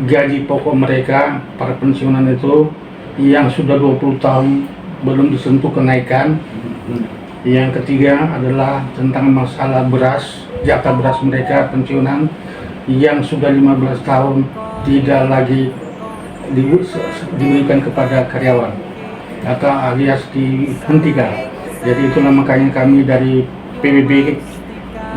gaji pokok mereka, para pensiunan itu yang sudah 20 tahun belum disentuh kenaikan. Yang ketiga adalah tentang masalah beras, jatah beras mereka pensiunan yang sudah 15 tahun tidak lagi diberikan kepada karyawan atau alias dihentikan. Jadi itulah makanya kami dari PBB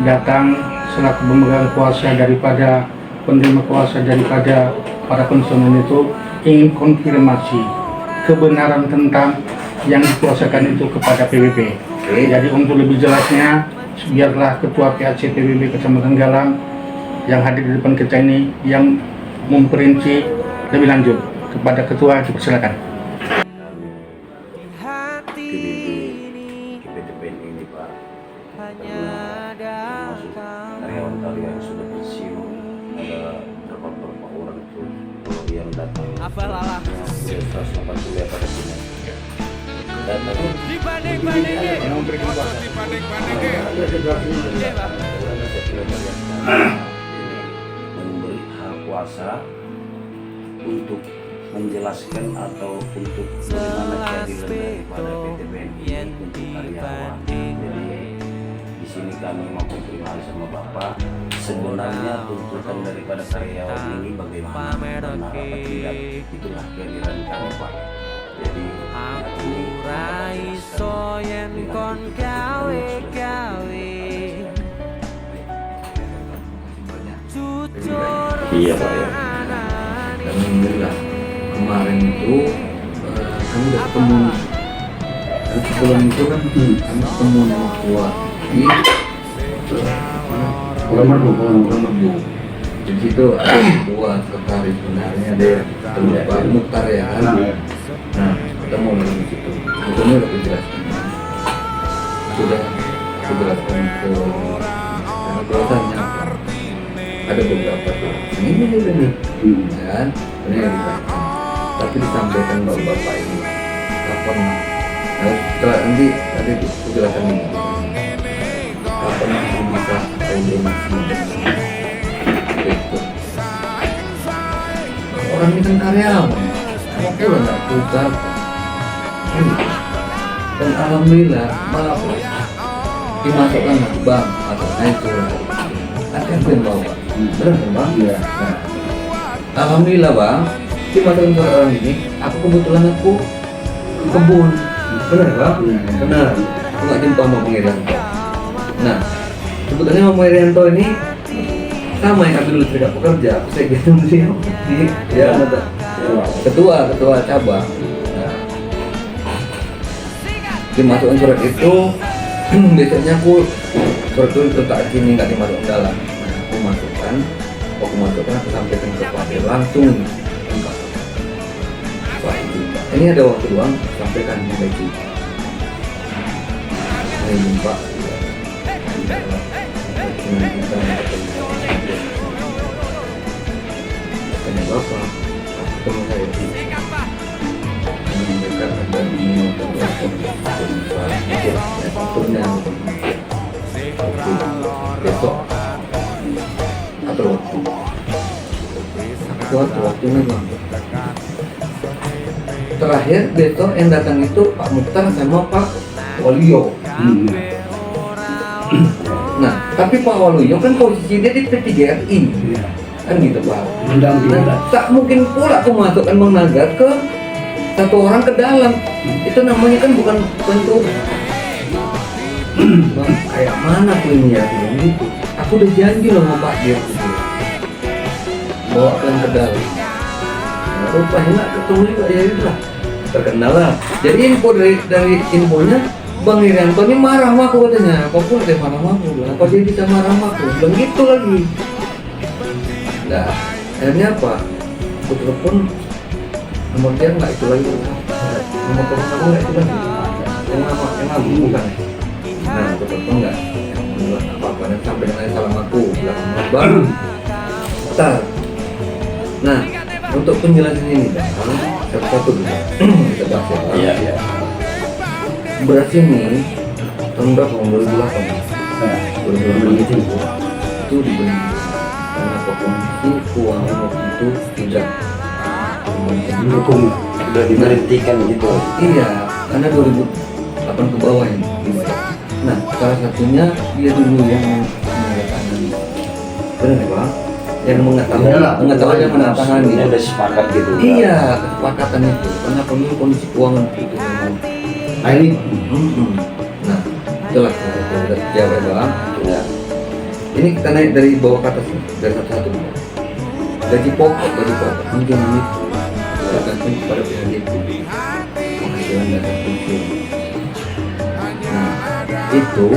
datang selaku pemegang kuasa daripada penerima kuasa daripada para pensiunan itu ingin konfirmasi kebenaran tentang yang dikuasakan itu kepada PBB. Jadi untuk lebih jelasnya biarlah Ketua PAC PBB Kecamatan Galang yang hadir di depan kita ini yang memperinci lebih lanjut. Kepada Ketua dipersilakan. PBB ini Pak, termasuk karyawan kalian yang sudah pensiun ada berapa orang itu kalau yang datang sudah 180 ya pada sini datang yang memberikan kuasa memberi hak kuasa untuk menjelaskan atau untuk bagaimana keadilan daripada PTBN ini untuk karyawan. Jadi di sini kami mau konfirmasi sama Bapak sebenarnya tuntutan daripada karyawan ini bagaimana, benar apa tidak, itulah keadilan kami Pak. Jadi ini iya Pak ya. Alhamdulillah kemarin itu kami udah ketemu. Dan sebelum itu kan kami ketemu sama Tua di Pulau Merdu. Di situ ada Tua sekretaris sebenarnya ada Pak Mukhtar ya kan. Nah ketemu di situ. Ketemu udah dijelaskan. Sudah dijelaskan ke alasannya ada beberapa tuh ini kan ini yang dibaca tapi disampaikan bapak ini kapan setelah nanti penjelasan ini kapan masih bisa koordinasi itu orang ini kan karyawan oke lah nggak putar dan alhamdulillah malah dimasukkan bang atau itu ada yang bawa benar kan bang? Iya. Nah, alhamdulillah bang, dimasukkan ke orang ini, aku kebetulan ke kebun, benar bang? Benar. Aku nggak jumpa sama Bang Irianto. Nah, sebetulnya sama Bang Irianto ini sama yang kami dulu serikat pekerja, saya gitu di ya ketua cabang. Nah, dimasukkan surat itu, biasanya aku surat itu letak sini nggak dimasukkan dalam. Aku masukkan, aku sampaikan ke Pak Dir langsung Pak ini ada waktu luang, sampaikan lagi ini Pak tanya Bapak ketemu saya di menyampaikan ada ini besok atau waktu memang terakhir besok yang datang itu Pak Mukhtar sama Pak Waluyo. Nah tapi Pak Waluyo kan posisi dia di P3RI kan gitu Pak. Nah, tak mungkin pula aku masukkan Bang Nagar ke satu orang ke dalam itu namanya kan bukan bentuk kayak mana tuh ini ya gitu. Aku udah janji loh sama Pak Dir gitu. Bawa kalian ke dalam. Nah, rupanya nggak ketemu juga ya udah terkenal lah. Jadi info dari infonya Bang Irianto ini marah sama aku katanya. Kok pun dia marah sama aku? Apa dia bisa marah sama aku? Bilang gitu lagi. Nah akhirnya apa? Aku telepon nomor dia nggak itu lagi. Nomor telepon kamu nggak itu lagi. Yang aku bukan. Nah aku telepon nggak. Apa-apa dan sampai dengan salam aku bilang baru. Bentar. Nah, untuk penjelasan ini satu-satu dulu kita bahas ya. Iya. Beras ini tahun berapa? 2008. 2008 itu dibeli karena kondisi keuangan waktu itu tidak Dukung udah diberhentikan gitu. iya, karena 2008 ke bawah ini. Nah, salah satunya dia dulu yang menandatangani. Benar ya Bang? Yang mengetahui yang menandatangani. Ini udah sepakat gitu. Iya, kesepakatan itu. Karena kondisi keuangan itu memang. Nah ini Nah, itulah kita jawab Bang. ya, Ini kita naik dari bawah ke atas, dari satu-satu. Gaji pokok mungkin ini tergantung kepada pihak itu penghasilan dan pensiun. Nah, itu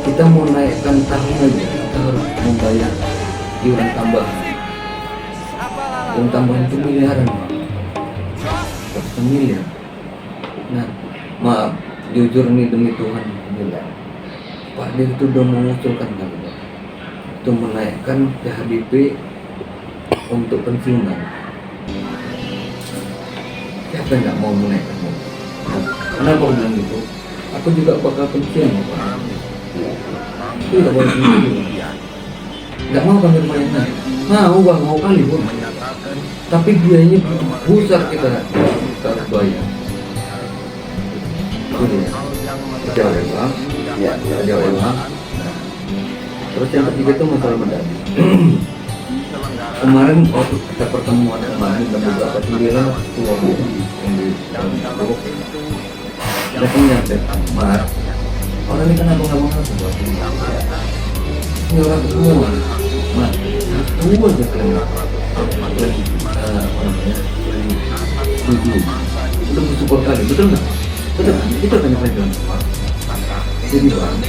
kita mau naikkan tahun aja, kita harus membayar iuran tambahan. Iuran tambahan itu miliaran, ratusan miliar. Nah, maaf, jujur nih demi Tuhan, miliar. Pak Dir itu udah mengusulkan kan, itu menaikkan PHBP untuk pensiunan. Siapa yang nggak mau menaikkan? Kenapa aku bilang gitu? Aku juga bakal pensiun, Pak. Itu nggak boleh pensiun. Nggak mau kan bermain naik? Mau Bang, mau kali Bang. Tapi biayanya besar kita harus bayar. Itu dia. Jauh ya Bang. ya, Jauh ya Bang. Terus yang ketiga itu masalah medali. Kemarin waktu kita pertemuan kemarin dan beberapa sindiran ketua yang di dalam grup datang menyampaikan, Mas, orang ini kenapa nggak mau ngaku buat ini? Ini orang semua, Mas, satu aja kalian setuju, itu bersyukur kali, betul nggak? Betul kan? Itu kan yang saya bilang. Jadi Bang,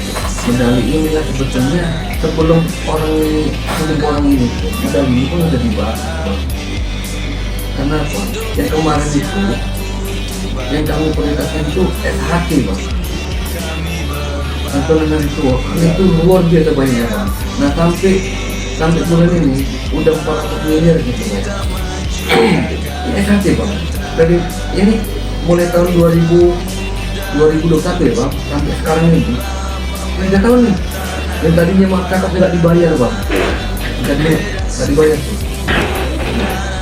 medali inilah sebetulnya sebelum orang ini medali ini pun sudah dibahas. Karena apa? Yang kemarin itu yang kami prioritaskan itu SHT Bang. Santunan dari tua itu luar biasa banyak Bang. Nah sampai bulan ini udah 400 miliar gitu Bang. SHT Bang. Dari ini mulai tahun 2021 ya Bang, sampai sekarang ini 3 tahun nih yang tadinya masyarakat nggak dibayar Bang, nggak dibayar tuh.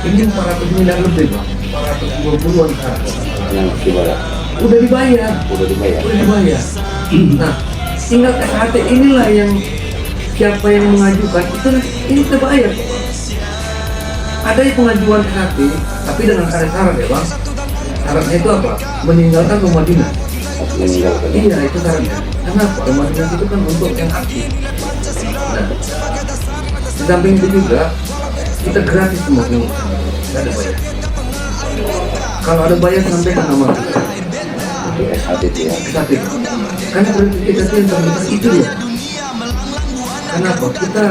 Ini 400 miliar lebih Bang, 420-an sekarang yang gimana? udah dibayar. Nah, tinggal SHT inilah yang siapa yang mengajukan itu ini terbayar. Ada yang pengajuan SHT tapi dengan syarat ya Bang. Syaratnya itu apa? Meninggalkan rumah dinas. Meninggalkan. Iya, itu syaratnya. Kenapa? Rumah dinas itu kan untuk yang aktif. Nah, di samping itu juga kita gratis semua pengurusan, nggak ada bayar. Kalau ada bayar sampai ke nama kita. Untuk SHT itu ya. Tapi karena kita yang terbesar itu dia. Kenapa? Kita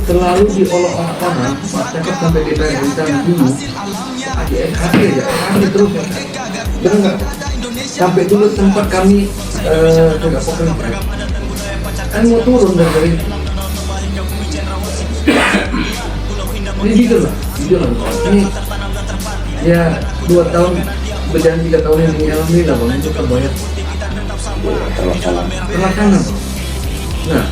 selalu diolok-olok orang, masyarakat sampai kita rencana dulu. Ada SHT aja, SHT terus. Benar nggak? Sampai dulu tempat kami juga pekerja kan mau turun dari ini gitu lah ini ya 2 tahun berjalan 3 tahun ini alhamdulillah Bang itu terbayar Terlaksana. Bang. Nah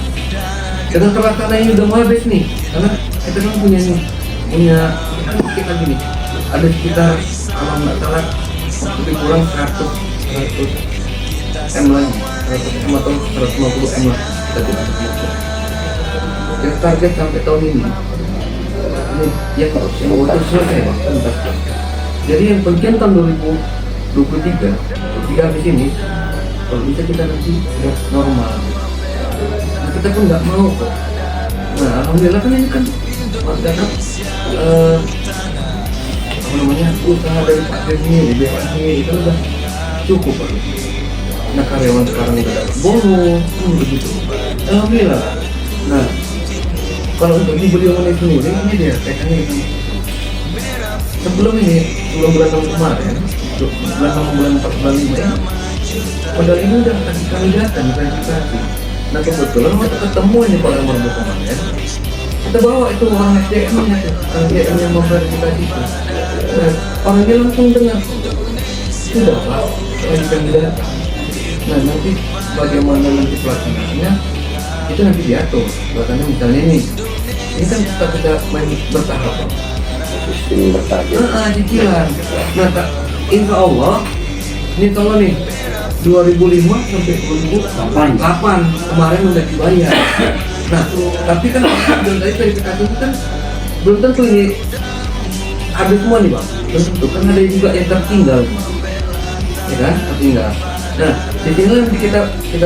dengan terlaksana ini udah mau habis nih karena kita kan punya kita gini ada sekitar kalau nggak salah lebih kurang 100 M lagi, 100 M atau 150 M lah kita tidak yang target sampai tahun ini yang waktu selesai Bang, tuntas. Jadi yang penting tahun 2023 habis ini kalau bisa kita nanti udah normal. Nah kita pun nggak mau kok. Nah alhamdulillah kan ini kan masyarakat usaha dari Pak Dirni di BSD itu udah cukup Pak. Nah karyawan sekarang udah dapat bonus begitu. Alhamdulillah. Nah kalau untuk dibeli oleh sendiri ini dia kaitannya dengan sebelum bulan tahun kemarin, bulan 4 bulan 5 ini modal ini udah kasih kami data diverifikasi. Nah kebetulan waktu ketemu ini Pak Ramardo kemarin kita bawa itu orang SDM-nya yang memverifikasi itu. Nah, orangnya langsung dengar sudah Pak, kami data. Nah nanti bagaimana nanti pelaksanaannya itu nanti diatur. Bahkan misalnya ini Ini kan kita main bertahap Bang. Sistem bertarget. Cicilan. Nah, insya Allah ini kalau nih 2005 sampai 2008 kemarin udah dibayar. Nah, tapi kan belum tadi verifikasi itu kan belum tentu ini habis semua nih Bang. Belum tentu kan ada juga yang tertinggal, ya kan? Tertinggal. Nah, cicilan nanti kita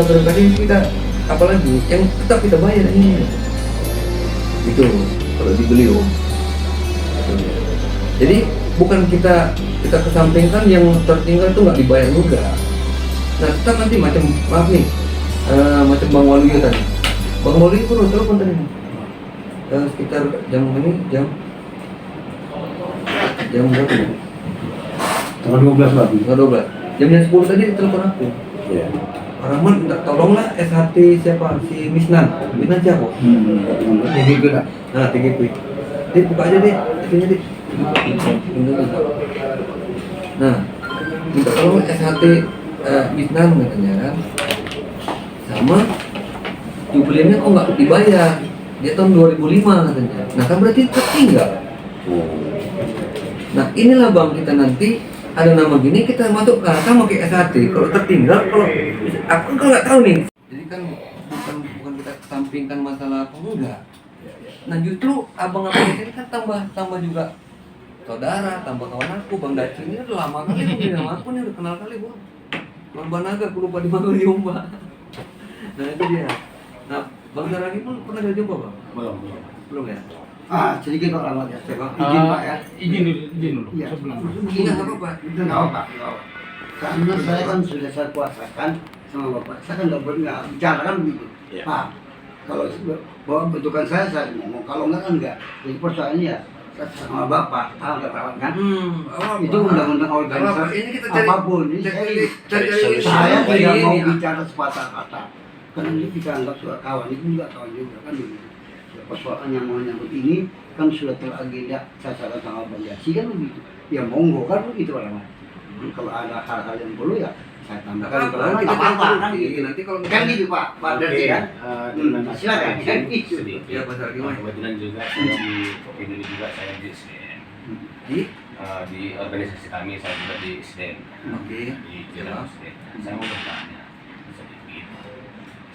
verifikasi kita apalagi yang tetap kita bayar ini. Itu kalau di beliau. Jadi bukan kita kesampingkan yang tertinggal itu nggak dibayar juga. Nah tetap nanti macam maaf nih macam Bang Waluyo tadi. Bang Waluyo pun telepon tadi nih. Sekitar jam berapa nih? Tanggal 12 Pak. Tanggal 12. Jamnya 10 tadi dia telepon aku. Iya. Pak Rahman minta tolonglah SHT siapa si Misnan siapa? TGP lah. Nah TGP. Dia buka aja deh, itunya deh. Nah, minta tolong SHT Misnan katanya kan. Sama jubilenya kok nggak dibayar. Dia tahun 2005 katanya. Nah kan berarti tertinggal. Nah inilah Bang kita nanti ada nama gini kita masukkan sama kayak SHT. Kalau tertinggal, aku kan nggak tahu nih. Jadi kan bukan kita kesampingkan masalah apa enggak. Nah justru abang-abang ini kan tambah juga saudara, tambah kawan aku, Bang Daci ini udah lama kali punya nama aku nih, udah kenal kali gua. Bang Banaga, aku lupa di mana Yomba. Nah itu dia. Nah Bang Saragi pun pernah ada jumpa Bang? Belum ya? Sedikit Pak Rahmat ya. Bang. Izin Pak ya. Izin dulu. Iya. Sebelum. Iya nggak apa-apa. Itu nggak apa. Karena saya kan sudah saya kuasakan sama Bapak. Saya kan nggak bicara kan begitu. Iya. Pak, kalau bahwa bentukan saya ngomong. Kalau enggak kan enggak. Jadi persoalannya ya sama Bapak, tahu nggak Pak kan? Itu undang-undang organisasi Ini kita cari apapun. Ini cari saya solusi. tidak mau Ini, bicara sepatah kata. Karena ini kita anggap sudah kawan, itu juga kawan juga kan begitu. Persoalan yang mau nyangkut ini kan sudah teragenda sasaran tanggal variasi kan begitu. Ya monggo kan begitu orang. Kalau ada hal-hal yang perlu ya saya tambahkan. Kalau kita apa kan gitu. Nanti kalau Kan gitu Pak, Pak Derti kan. Silakan kan gitu. Ya Pak Saragi mah. Kebetulan juga saya di ini juga saya di SDN. Di organisasi kami saya juga di SDN. Oke. Di Jalan SDN. Saya mau bertanya sedikit.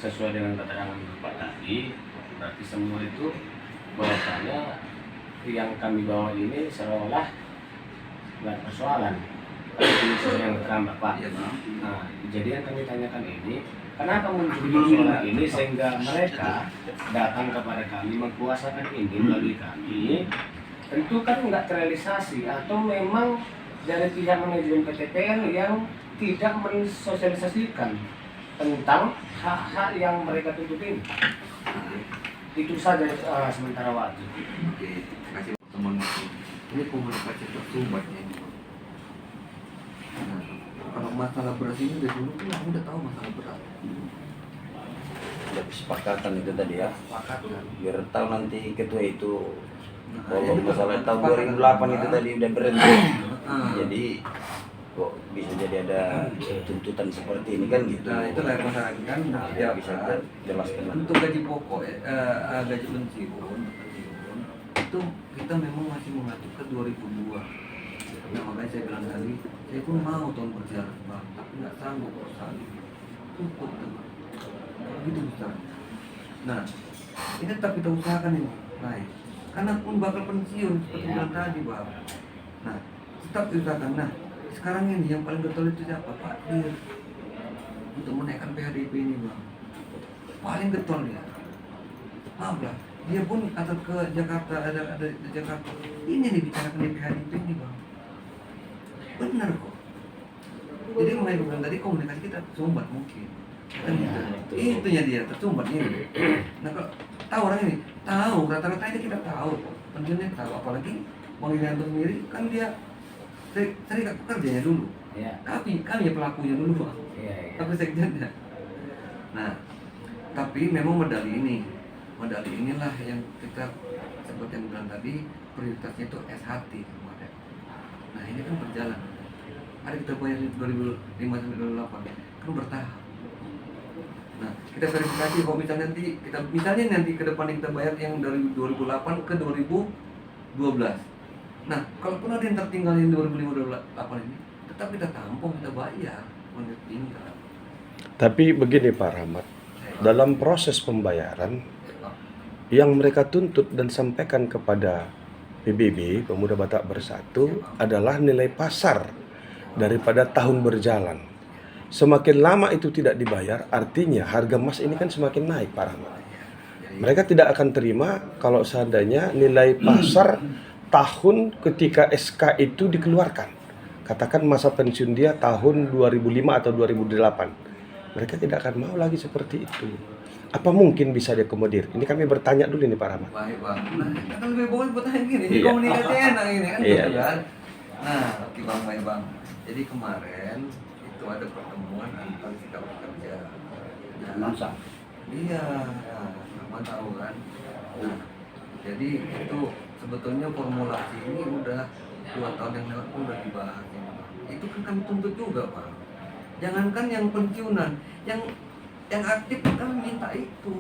Sesuai dengan keterangan Bapak tadi, berarti semua itu bahwasanya yang kami bawa ini seolah nggak persoalan. Ini sesuai yang keterangan Bapak. Iya Bang. Nah, jadi yang kami tanyakan ini, kenapa muncul persoalan ini sehingga mereka datang kepada kami mengkuasakan ini melalui kami? Tentu kan nggak terrealisasi atau memang dari pihak manajemen PTPN yang tidak mensosialisasikan tentang hak-hak yang mereka tuntut ini. Itu saja sementara waktu. Oke, terima kasih teman aku. Ini komunikasi tersumbat ya. Nah, kalau masalah beras ini dari dulu kan aku udah tahu masalah beras. Ada kesepakatan itu tadi ya. Sepakat kan. Biar tahu nanti ketua itu Nah, bahwa ini masalah kan tahun kesepakatan 2008 itu kan. tadi udah berhenti. Ah. Jadi kok bisa jadi ada tuntutan seperti ini kan gitu. Nah, itu lah masyarakat kan. Nah, Ya, bisa jelaskan lah. untuk gaji pokok, gaji pensiun itu kita memang masih mengacu ke 2002. Nah, makanya saya bilang tadi, saya pun mau tahun berjalan Bang, tapi nggak sanggup sekali. Cukup teman. Gitu bisa. Nah, ini tetap kita usahakan ini naik. Karena pun bakal pensiun seperti bilang tadi Bang. Nah, tetap usahakan. Nah, sekarang ini yang paling betul itu siapa? Pak Dir. Untuk menaikkan PHDP ini Bang. Paling getol dia. Maaf lah, dia pun atau ke Jakarta ada di Jakarta. Ini nih bicarakan di PHDP ini Bang. Benar kok. Jadi mulai bilang tadi komunikasi kita tersumbat mungkin. Kan gitu. Itunya dia tersumbat ini. Nah kalau tahu orang ini, tahu rata-rata ini kita tahu. Pensiunnya tahu, apalagi Bang Irianto sendiri kan dia serikat pekerjanya dulu. Iya. Kami ya pelakunya dulu Bang. Iya. Aku sekjennya. Nah, tapi memang medali inilah yang kita seperti yang bilang tadi prioritasnya itu SHT kemarin. Nah ini kan berjalan. Ada kita bayar 2005 sampai 2008 kan bertahap. Nah, kita verifikasi kalau misalnya nanti ke depan kita bayar yang dari 2008 ke 2012. Nah, kalaupun ada yang tertinggal yang 2008 ini, tetap kita tampung, kita bayar menit tinggal. Tapi begini Pak Rahmat, dalam proses pembayaran yang mereka tuntut dan sampaikan kepada PBB, Pemuda Batak Bersatu, adalah nilai pasar daripada tahun berjalan. Semakin lama itu tidak dibayar, artinya harga emas ini kan semakin naik Pak Rahmat. Mereka tidak akan terima kalau seandainya nilai pasar tahun ketika SK itu dikeluarkan. Katakan masa pensiun dia tahun 2005 atau 2008. Mereka tidak akan mau lagi seperti itu. Apa mungkin bisa diakomodir? Ini kami bertanya dulu nih Pak Rahmat. Baik Bang. Nah, kan lebih bagus bertanya gini. Ini Iya. komunikasi enak ini kan, Iya. gitu kan. Nah, oke Bang, baik Bang. Jadi kemarin itu ada pertemuan antar sikap pekerja. Nah, Masa. iya, nah, sama tahu kan. Nah, jadi itu sebetulnya formulasi ini udah 2 tahun yang lewat pun udah dibahas ya, Bang. Itu kan kami tuntut juga Bang. Jangankan yang pensiunan, yang aktif kami minta itu.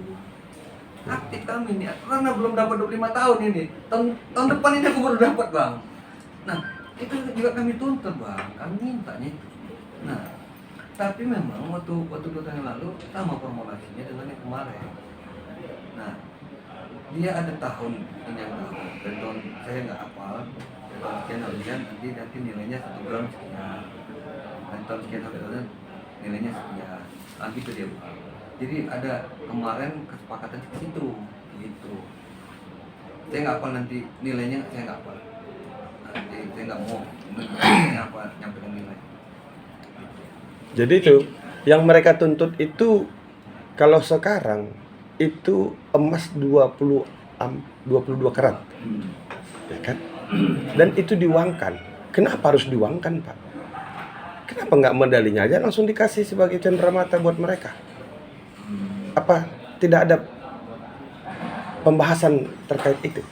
Aktif kami nih, karena belum dapat 25 tahun ini. Tahun depan ini aku baru dapat Bang. Nah, itu juga kami tuntut Bang, kami mintanya itu. Nah, tapi memang waktu 2 tahun yang lalu sama formulasinya dengan yang kemarin. Nah, dia ada tahun ini yang tahun, dan tahun saya nggak hafal. Tahun sekian harusnya nanti nilainya 1 gram sekian. Dan tahun sekian harusnya nilainya sekian. Nah, gitu dia Bang. Jadi ada kemarin kesepakatan di situ, gitu. Saya nggak hafal nanti nilainya, saya nggak hafal. Nanti saya nggak mau nyampaikan nilai. Jadi itu yang mereka tuntut itu kalau sekarang itu emas 22 karat. Ya kan? Dan itu diuangkan. Kenapa harus diuangkan, Pak? Kenapa nggak medalinya aja langsung dikasih sebagai cenderamata buat mereka? Apa tidak ada pembahasan terkait itu?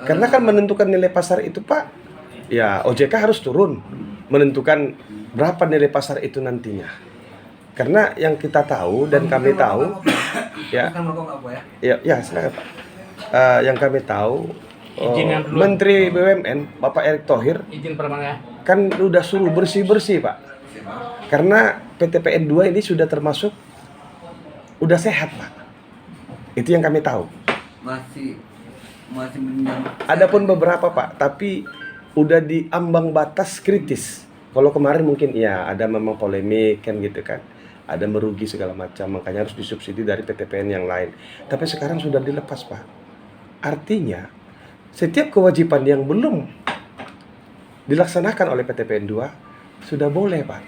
Karena kan menentukan nilai pasar itu, Pak, ya OJK harus turun menentukan berapa nilai pasar itu nantinya. Karena yang kita tahu dan kami tahu, ya, ya silakan Pak. Yang kami tahu, Menteri BUMN Bapak Erick Thohir Izin permana ya. kan udah suruh bersih-bersih Pak. Karena PTPN 2 ini sudah termasuk udah sehat Pak. Itu yang kami tahu. Masih menjam. Adapun beberapa Pak, tapi udah di ambang batas kritis. Kalau kemarin mungkin ya ada memang polemik kan gitu kan. Ada merugi segala macam, makanya harus disubsidi dari PTPN yang lain. Tapi sekarang sudah dilepas Pak. Artinya setiap kewajiban yang belum dilaksanakan oleh PTPN 2 sudah boleh Pak.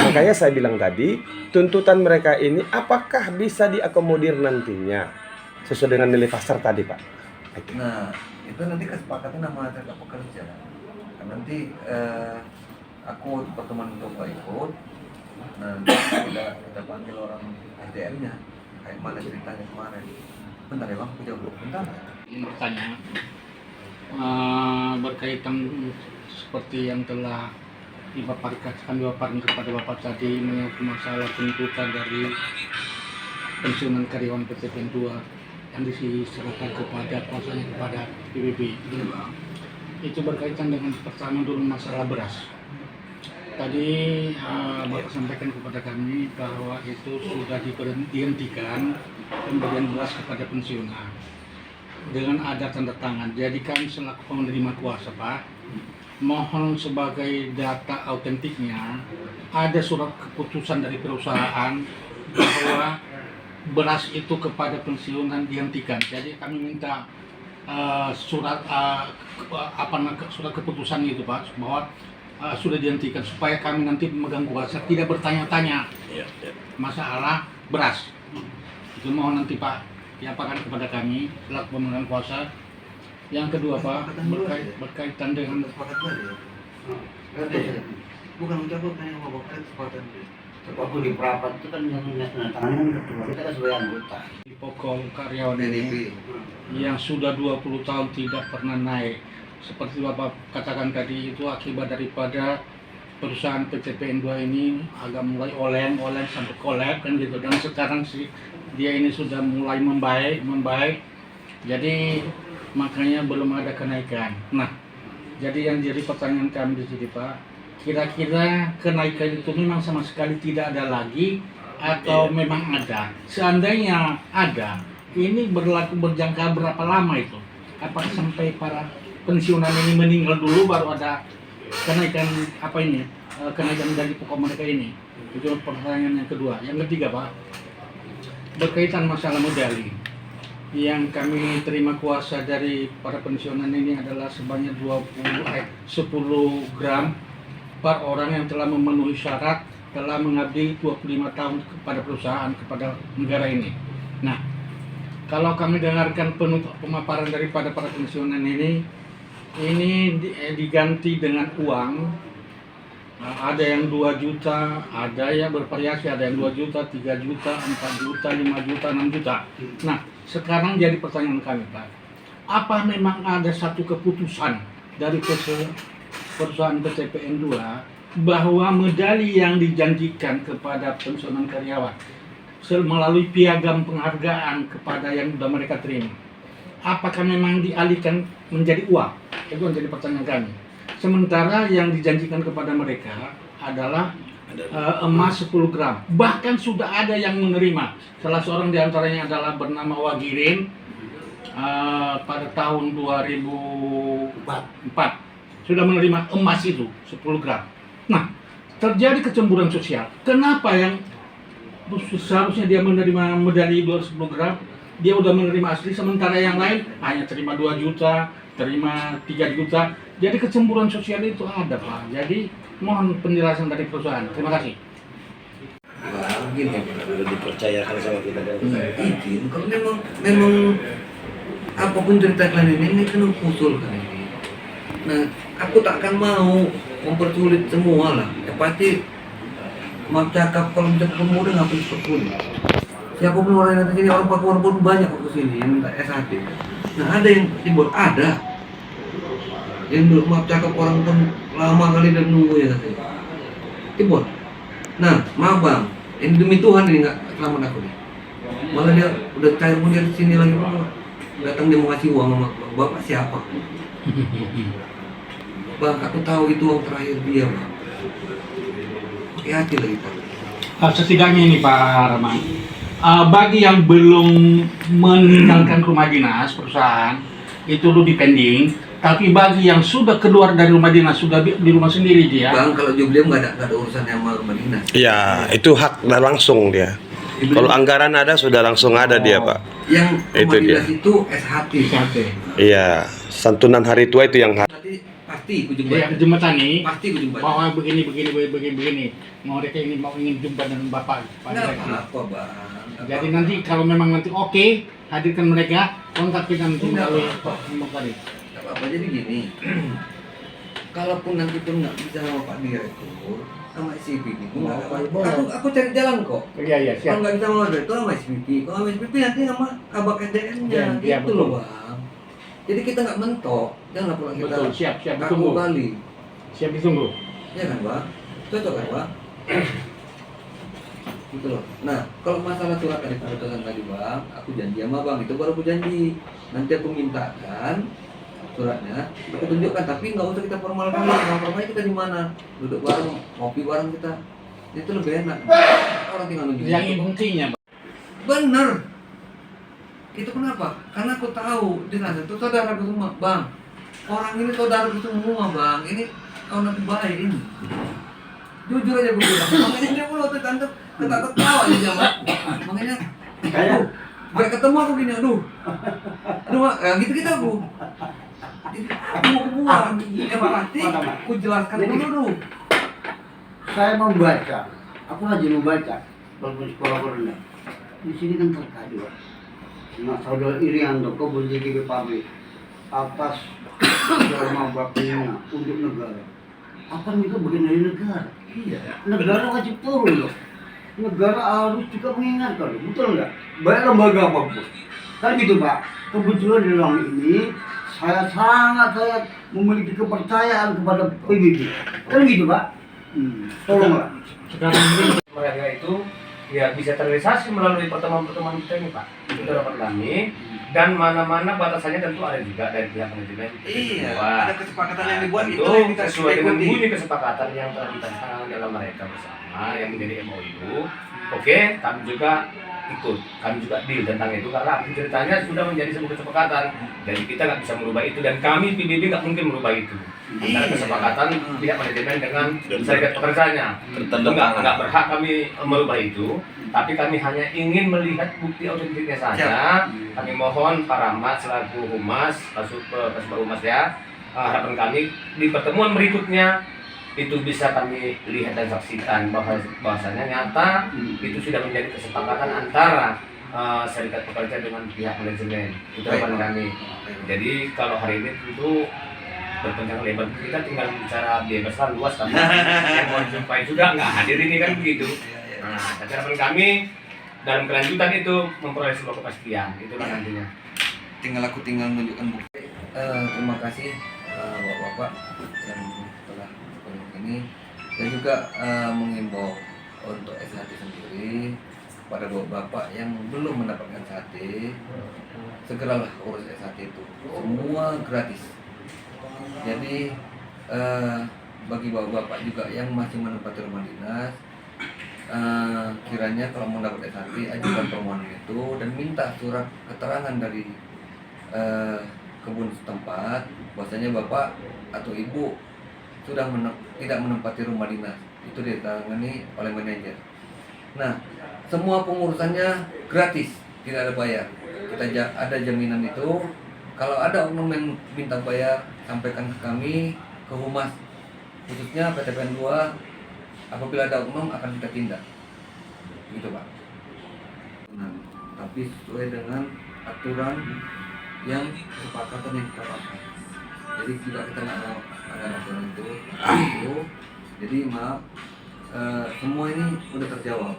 Makanya saya bilang tadi, tuntutan mereka ini apakah bisa diakomodir nantinya sesuai dengan nilai pasar tadi Pak. Nah, itu nanti kesepakatan sama serikat pekerja. Nah, nanti aku pertemuan itu nggak ikut. Nah, kita panggil orang SDM-nya. Kayak mana ceritanya kemarin. Bentar ya Bang, aku jawab dulu. Bentar. Ingin bertanya berkaitan seperti yang telah dipaparkan kepada Bapak tadi menyangkut masalah tuntutan dari pensiunan karyawan PTPN 2 yang diserahkan kepada kuasanya kepada PBB. Itu berkaitan dengan pertama dulu masalah beras. Tadi Bapak sampaikan kepada kami bahwa itu sudah dihentikan pemberian beras kepada pensiunan dengan ada tanda tangan. Jadi kami selaku penerima kuasa Pak, mohon sebagai data autentiknya ada surat keputusan dari perusahaan bahwa beras itu kepada pensiunan dihentikan. Jadi kami minta surat keputusan itu Pak, bahwa sudah dihentikan supaya kami nanti memegang kuasa tidak bertanya-tanya masalah beras. Itu mohon nanti Pak diapakan kepada kami selaku pemegang kuasa. Yang kedua Pak, berkaitan dengan Bukan untuk aku tanya sama Bapak kesempatan. Waktu di perapat itu kan yang tangan ketua kita kan sebagai anggota. di pokok karyawan ini yang sudah 20 tahun tidak pernah naik. Seperti Bapak katakan tadi, itu akibat daripada perusahaan PCPN 2 ini agak mulai oleng sampai kolab kan gitu, dan sekarang sih dia ini sudah mulai membaik. Jadi makanya belum ada kenaikan. Nah, jadi yang jadi pertanyaan kami di sini Pak, kira-kira kenaikan itu memang sama sekali tidak ada lagi atau memang ada? Seandainya ada, ini berjangka berapa lama itu? Apakah sampai para pensiunan ini meninggal dulu baru ada kenaikan kenaikan gaji pokok mereka ini? Itu pertanyaan yang kedua. Yang ketiga Pak, berkaitan masalah medali yang kami terima kuasa dari para pensiunan ini adalah sebanyak 10 gram per orang yang telah memenuhi syarat telah mengabdi 25 tahun kepada perusahaan, kepada negara ini. Nah, kalau kami dengarkan pemaparan daripada para pensiunan ini diganti dengan uang. Ada yang 2 juta, ada yang bervariasi, ada yang 2 juta, 3 juta, 4 juta, 5 juta, 6 juta. Nah, sekarang jadi pertanyaan kami Pak, apa memang ada satu keputusan dari perusahaan PCPN 2 bahwa medali yang dijanjikan kepada pensiunan karyawan melalui piagam penghargaan kepada yang sudah mereka terima, apakah memang dialihkan menjadi uang? Itu yang jadi pertanyaan kami. Sementara yang dijanjikan kepada mereka adalah emas 10 gram. Bahkan sudah ada yang menerima. Salah seorang diantaranya adalah bernama Wagirin pada tahun 2004 sudah menerima emas itu 10 gram. Nah, terjadi kecemburuan sosial. Kenapa yang seharusnya dia menerima medali 10 gram, dia udah menerima asli, sementara yang lain hanya terima 2 juta, terima 3 juta. Jadi kecemburuan sosial itu ada Pak. Jadi mohon penjelasan dari perusahaan. Terima kasih. Wah, gini Sudah dipercayakan sama kita dan izin kalau memang apapun cerita kalian ini kan usul kan ini. Nah, aku tak akan mau mempersulit semua lah. Ya pasti maaf cakap kalau bisa ketemu dengan aku dipersulit. Siapapun orang yang nanti sini, orang Papua pun banyak ke sini yang minta S1. Nah, ada yang dibuat ada. Yang belum maaf cakap orang pun lama kali dan nunggu ya katanya. Dibuat. Nah, maaf bang, ini demi Tuhan ini nggak selamat aku nih. Malah dia udah cair pun dia sini lagi bang. Datang dia mau kasih uang sama bapak siapa? Bang, aku tahu itu uang terakhir dia bang. Hati-hati lagi pak. Setidaknya ini Pak Rahman, bagi yang belum meninggalkan rumah dinas perusahaan itu dulu dipending. Tapi bagi yang sudah keluar dari rumah dinas, sudah di rumah sendiri dia. Bang, kalau jubileum nggak ada urusan sama rumah dinas. Ya, itu hak langsung dia. Kalau anggaran ada sudah langsung ada dia, Pak. Yang Itu rumah dia. dinas itu SHT. Iya, santunan hari tua itu yang hak. Pasti ujung Yang jembatani Pasti ujung bahwa begini. Mau mereka ini ingin jumpa dengan Bapak. Nggak apa-apa bang. Jadi nanti kalau memang nanti oke, hadirkan mereka, kontak kita nanti Nggak melalui apa-apa. nomor tadi. Apa jadi gini. Kalaupun nanti pun nggak bisa sama Pak Direktur, sama SCP itu nggak apa-apa. Aku cari jalan kok. Iya, Kalau nggak bisa sama Direktur sama SCP, kalau sama SCP nanti sama kabak SDM-nya Iya, gitu loh bang. Jadi kita nggak mentok, jangan pulang kita Betul, siap kaku ditunggu. kali. Siap ditunggu. Ya kan bang? Cocok kan bang? Gitu loh. Nah, kalau masalah surat dari keputusan tadi bang, aku janji sama bang, itu baru aku janji. Nanti aku mintakan suratnya, aku tunjukkan, tapi nggak usah kita formalkan dulu. Formalnya kita di mana? Duduk bareng, ngopi bareng kita. Itu lebih enak. Orang tinggal nunjukin. Yang intinya, Pak. Bener. Itu kenapa? Karena aku tahu jelas itu saudaraku semua, bang. Orang ini saudaraku semua, bang. Ini kawan aku baik ini. Jujur aja gue bilang. Makanya dia pun waktu tante ketawa aja dia, bang. Makanya, aduh, gak ketemu aku gini, aduh, gitu kita aku. Aku mau keluar, ya pasti. Aku jelaskan dulu. Saya membaca, aku rajin membaca walaupun sekolah rendah. Di sini kan terkait juga. Nah, saudara Irianto kau menjadi pabrik atas norma baktinya untuk negara. Apa itu bagian dari negara? Iya. Negara wajib turun loh. Negara harus juga mengingatkan, betul nggak? Baik lembaga apapun. Kan gitu Pak. Kebetulan di ruang ini saya sangat memiliki kepercayaan kepada PBB. Kan gitu Pak. Tolonglah. Sekarang ini mereka itu ya bisa terrealisasi melalui pertemuan-pertemuan kita ini Pak. Itu harapan kami. Dan mana-mana batasannya tentu ada juga dari pihak manajemen. Iya, Wah. ada kesepakatan yang dibuat itu Tentu yang kita sesuai dengan ikuti. bunyi kesepakatan yang telah ditandatangani dalam mereka bersama yang menjadi MOU. Oke, kami juga ikut, kami juga deal tentang itu karena ceritanya sudah menjadi sebuah kesepakatan. Jadi kita nggak bisa merubah itu dan kami PBB nggak mungkin merubah itu. Antara kesepakatan pihak manajemen dengan serikat pekerjanya. Tentu nggak berhak kami merubah itu. Tapi kami hanya ingin melihat bukti autentiknya saja. Kami mohon Pak Rahmat selaku humas, Kasubag Humas ya, harapan kami di pertemuan berikutnya itu bisa kami lihat dan saksikan bahwasanya nyata itu sudah menjadi kesepakatan antara serikat pekerja dengan pihak manajemen. Itu harapan kami. Jadi kalau hari ini tentu berpanjang lebar kita tinggal bicara bebas lah luas karena yang mau jumpai juga nggak hadir ini kan begitu. Nah, tapi harapan kami dalam kelanjutan itu memperoleh sebuah kepastian, itulah nantinya. Aku tinggal menunjukkan bukti. Terima kasih bapak-bapak yang telah berkunjung ini dan juga mengimbau untuk SHT sendiri kepada bapak yang belum mendapatkan SHT, segeralah urus SHT itu, semua gratis. Jadi bagi bapak-bapak juga yang masih menempati rumah dinas, kiranya kalau mau dapat SHT ajukan permohonan itu dan minta surat keterangan dari kebun setempat bahwasanya bapak atau ibu sudah tidak menempati rumah dinas, itu ditangani oleh manajer. Nah, semua pengurusannya gratis, tidak ada bayar. Kita ada jaminan itu. Kalau ada oknum yang minta bayar, sampaikan ke kami, ke humas, khususnya PTPN 2. Apabila ada oknum akan kita tindak, gitu Pak. Nah, tapi sesuai dengan aturan yang kesepakatan yang kita pakai. Jadi tidak kita nggak ada aturan itu. Jadi maaf, semua ini udah terjawab.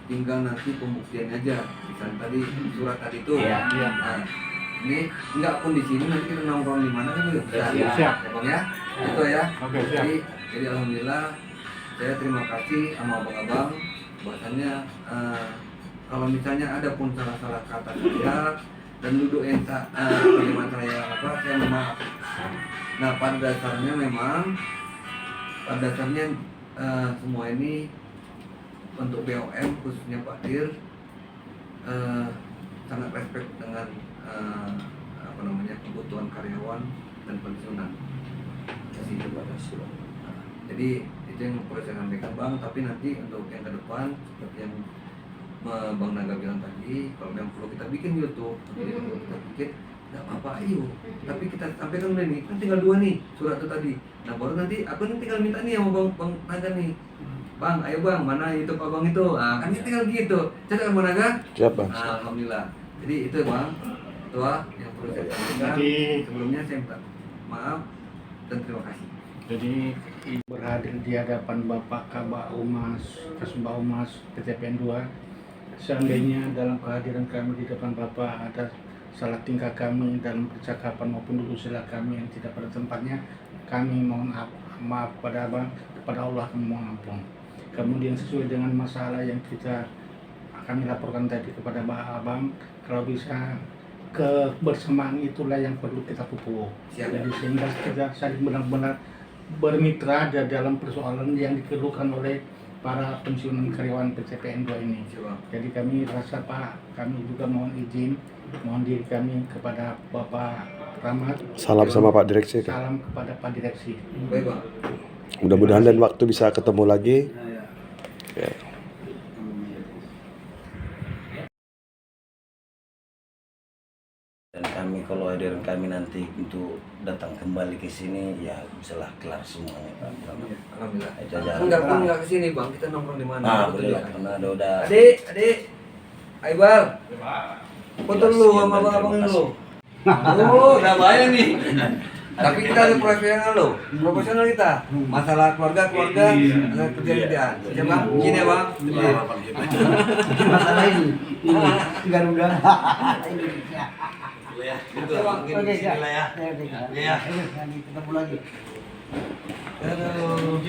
Tinggal nanti pembuktiannya aja. Misalnya tadi surat tadi itu. Iya. Nah, ini nggak pun di sini nanti kita nongkrong di mana kan juga bisa. Siap. Ya Bang ya. Itu ya. Oke, siap. Jadi alhamdulillah. Saya terima kasih sama abang-abang bahwasannya kalau misalnya ada pun salah-salah kata saya dan duduk yang kalimat saya saya mohon maaf. Nah pada dasarnya semua ini untuk BOM khususnya Pak Dir sangat respect dengan kebutuhan karyawan dan pensiunan. Jadi itu yang perlu saya sampaikan Bang, tapi nanti untuk yang ke depan seperti yang Bang Naga bilang tadi, kalau yang perlu kita bikin YouTube, perlu kita bikin, nggak apa-apa ayo. Tapi kita sampaikan dulu nih, kan tinggal 2 nih surat itu tadi. Nah baru nanti aku tinggal minta nih sama Bang Naga nih, Bang, ayo Bang, mana YouTube Abang itu? Kan tinggal gitu. Cocok Bang Naga? Siap Bang. Alhamdulillah. Jadi itu Bang, Tua yang perlu saya sampaikan. Sebelumnya saya minta maaf dan terima kasih. Jadi berhadir di hadapan Bapak Kabak Humas, Kasubag Humas PTPN 2. Seandainya dalam kehadiran kami di depan Bapak ada salah tingkah kami dalam percakapan maupun duduk sila kami yang tidak pada tempatnya, kami mohon maaf kepada Abang, kepada Allah kami mohon ampun. Kemudian sesuai dengan masalah yang kami laporkan tadi kepada Abang, kalau bisa kebersamaan itulah yang perlu kita pupuk. Jadi sehingga kita saling benar-benar bermitra dalam persoalan yang dikeluhkan oleh para pensiunan karyawan PTPN 2 ini. Jadi kami rasa Pak, kami juga mohon izin, mohon diri kami kepada Bapak Rahmat. Salam sama Pak Direksi. Salam kepada Pak Direksi. Baik Bang. Mudah-mudahan dan waktu bisa ketemu lagi. Ya. Dan kami kalau ada kami nanti untuk datang kembali ke sini ya bisalah kelar semuanya Pak. Alhamdulillah. Jajan. Enggak kesini Bang, kita nongkrong di mana? Boleh lah karena udah. Adik. Ayo Bang. Foto dulu sama abang dulu. Oh, udah bayar nih. Tapi kita ada profesional kita. Masalah keluarga, masalah kerjaan. Ya Bang, izin ya Bang. Masalah ini Garuda Indonesia. Ya, itu mungkin di sini lah ya. Ya. Ketemu lagi. Aduh,